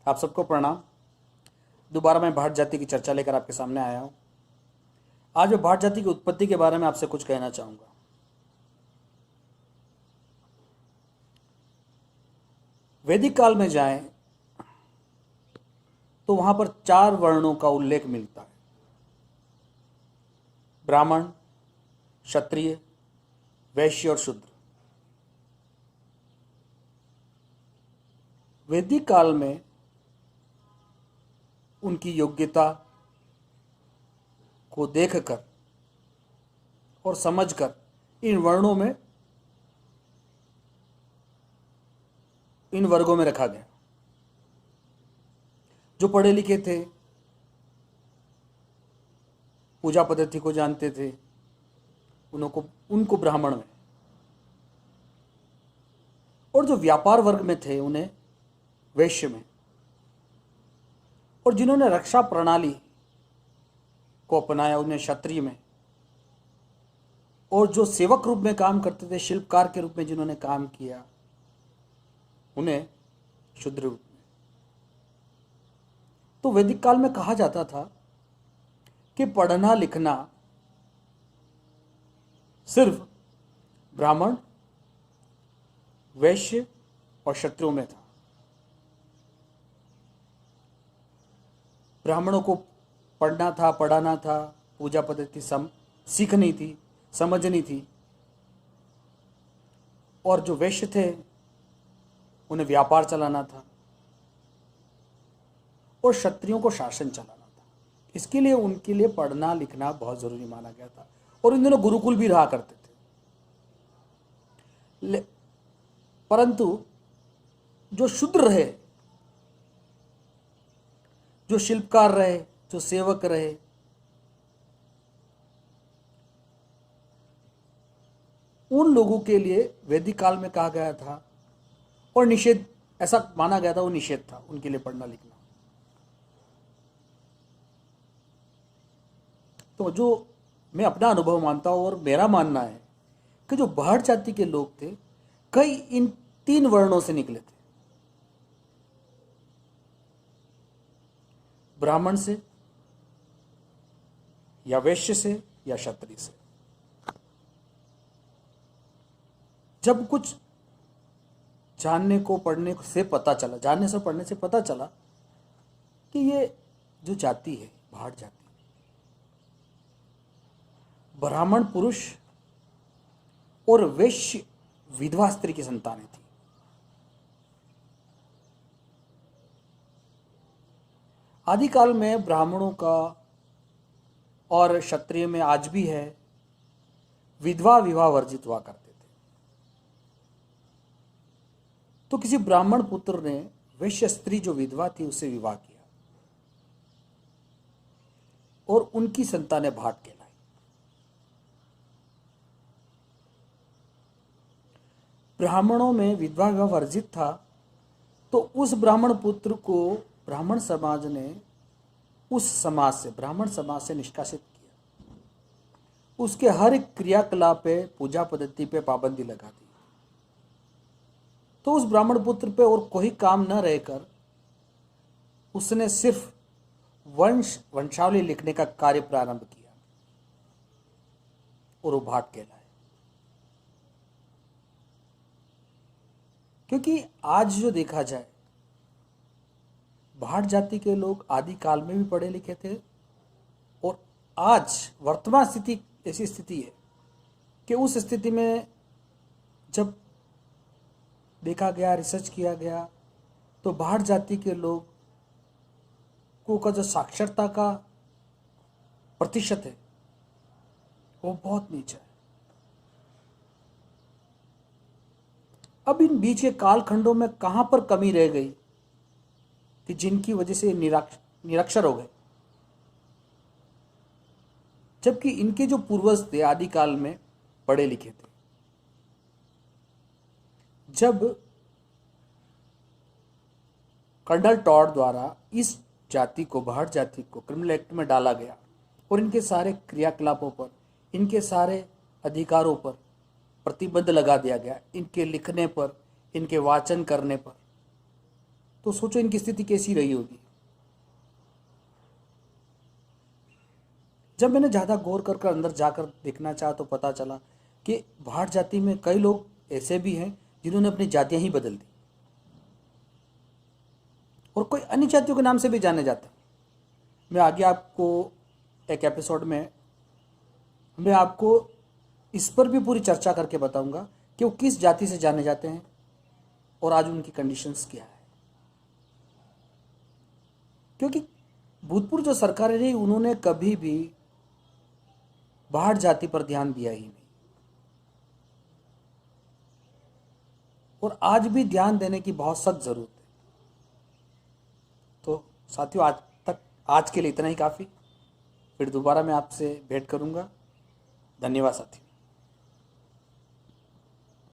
आप सबको प्रणाम। दोबारा मैं भाट जाति की चर्चा लेकर आपके सामने आया हूं। आज मैं भाट जाति की उत्पत्ति के बारे में आपसे कुछ कहना चाहूंगा। वैदिक काल में जाएं तो वहां पर 4 वर्णों का उल्लेख मिलता है: ब्राह्मण, क्षत्रिय, वैश्य और शूद्र। वैदिक काल में उनकी योग्यता को देखकर और समझकर इन वर्णों में, इन वर्गों में रखा गया। जो पढ़े लिखे थे, पूजा पद्धति को जानते थे, उनको ब्राह्मण में, और जो व्यापार वर्ग में थे उन्हें वैश्य में, और जिन्होंने रक्षा प्रणाली को अपनाया उन्हें क्षत्रिय में, और जो सेवक रूप में काम करते थे, शिल्पकार के रूप में जिन्होंने काम किया, उन्हें शूद्र रूप में। तो वैदिक काल में कहा जाता था कि पढ़ना लिखना सिर्फ ब्राह्मण, वैश्य और क्षत्रियों में था। ब्राह्मणों को पढ़ना था, पढ़ाना था, पूजा पद्धति सीखनी थी, समझनी थी, और जो वैश्य थे उन्हें व्यापार चलाना था, और क्षत्रियों को शासन चलाना था। इसके लिए उनके लिए पढ़ना लिखना बहुत जरूरी माना गया था, और इन दिनों गुरुकुल भी रहा करते थे। परंतु जो शूद्र रहे, जो शिल्पकार रहे, जो सेवक रहे, उन लोगों के लिए वैदिक काल में कहा गया था, और निषेध, ऐसा माना गया था, वो निषेध था उनके लिए पढ़ना लिखना। तो जो मैं अपना अनुभव मानता हूं और मेरा मानना है कि जो भाट जाति के लोग थे, कई इन 3 वर्णों से निकले थे: ब्राह्मण से, या वैश्य से, या क्षत्रिय से। जब कुछ जानने को, पढ़ने से पता चला, जानने से पढ़ने से पता चला कि ये जो जाति है, भाट जाति, ब्राह्मण पुरुष और वैश्य विधवा स्त्री की संतानें थी। आदिकाल में ब्राह्मणों का और क्षत्रिय में आज भी है, विधवा विवाह वर्जित हुआ करते थे। तो किसी ब्राह्मण पुत्र ने वैश्य स्त्री जो विधवा थी उससे विवाह किया, और उनकी संतानें भाट कहलाई। ब्राह्मणों में विधवा विवाह वर्जित था, तो उस ब्राह्मण पुत्र को ब्राह्मण समाज ने ब्राह्मण समाज से निष्कासित किया। उसके हर एक क्रियाकलाप पे, पूजा पद्धति पे पाबंदी लगा दी। तो उस ब्राह्मण पुत्र पे और कोई काम न रहकर उसने सिर्फ वंशावली लिखने का कार्य प्रारंभ किया, और वो भाट कहलाए। क्योंकि आज जो देखा जाए, भाट जाति के लोग आदि काल में भी पढ़े लिखे थे, और आज वर्तमान स्थिति ऐसी स्थिति है कि उस स्थिति में जब देखा गया, रिसर्च किया गया, तो भाट जाति के लोगों का जो साक्षरता का प्रतिशत है वो बहुत नीचा है। अब इन बीच के कालखंडों में कहां पर कमी रह गई कि जिनकी वजह से निरक्षर हो गए, जबकि इनके जो पूर्वज थे आदिकाल में पढ़े लिखे थे। जब कर्नल टॉड द्वारा इस जाति को, भाट जाति को क्रिमिनल एक्ट में डाला गया, और इनके सारे क्रियाकलापों पर, इनके सारे अधिकारों पर प्रतिबंध लगा दिया गया, इनके लिखने पर, इनके वाचन करने पर, तो सोचो इनकी स्थिति कैसी रही होगी। जब मैंने ज़्यादा गौर कर अंदर जाकर देखना चाहा तो पता चला कि भाट जाति में कई लोग ऐसे भी हैं जिन्होंने अपनी जातियां ही बदल दी और कोई अन्य जातियों के नाम से भी जाने जाते हैं। मैं आगे आपको एक एपिसोड में मैं आपको इस पर भी पूरी चर्चा करके बताऊंगा कि वो किस जाति से जाने जाते हैं और आज उनकी कंडीशंस क्या है। क्योंकि भूतपूर्व जो सरकारें रही उन्होंने कभी भी भाट जाति पर ध्यान दिया ही नहीं और आज भी ध्यान देने की बहुत सख्त जरूरत है। तो साथियों, आज के लिए इतना ही काफ़ी। फिर दोबारा मैं आपसे भेंट करूंगा। धन्यवाद साथियों।